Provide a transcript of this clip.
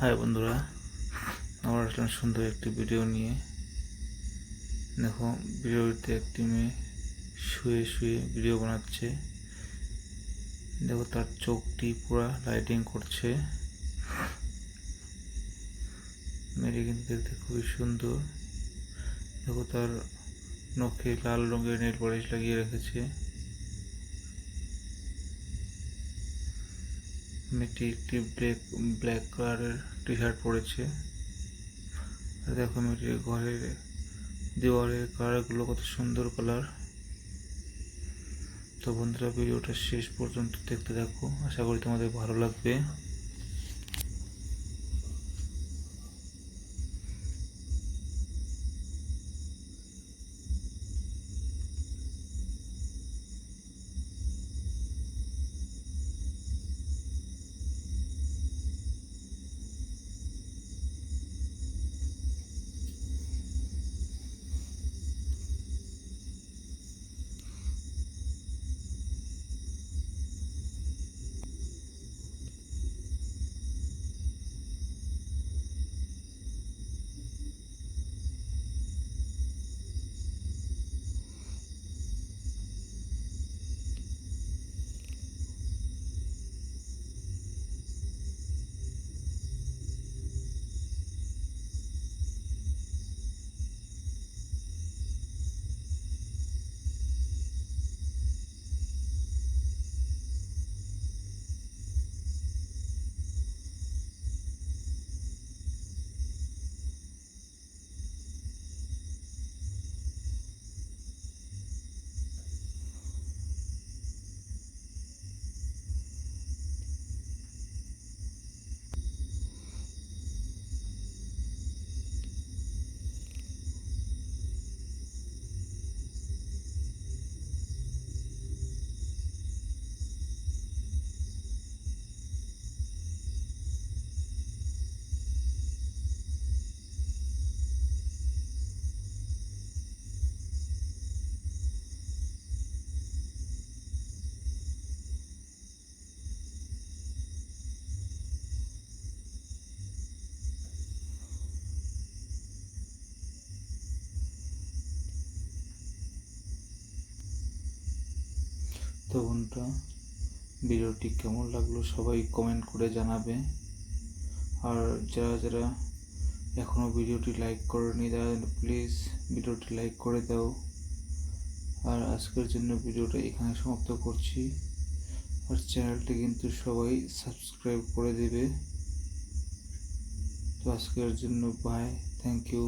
High বন্ধুরা, আমার আসলাম সুন্দর একটি ভিডিও নিয়ে। দেখো, ভিডিওতে একটি মেয়ে শুয়ে শুয়ে ভিডিও বানাচ্ছে। দেখো, তার চোখটি পুরা লাইটিং করছে। মেয়েটি কিন্তু দেখতে খুবই সুন্দর। দেখো, তার নখে লাল রঙের নেল পলিশ লাগিয়ে রেখেছে। মেয়েটি একটি ব্ল্যাক কালারের টি শার্ট পরেছে। আর দেখো, মেয়েটির ঘরের দেওয়ালের কালারগুলো কত সুন্দর কালার। তো বন্ধুরা, ভিডিওটা শেষ পর্যন্ত দেখতে থাকো, আশা করি তোমাদের ভালো লাগবে। তো বন্ধুরা, ভিডিওটি কেমন লাগলো সবাই কমেন্ট করে জানাবে। আর যারা যারা এখনও ভিডিওটি লাইক করেনি, তারা প্লিজ ভিডিওটি লাইক করে দাও। আর আজকের জন্য ভিডিওটা এখানে সমাপ্ত করছি। আর চ্যানেলটি কিন্তু সবাই সাবস্ক্রাইব করে দেবে। তো আজকের জন্য বাই, থ্যাংক ইউ।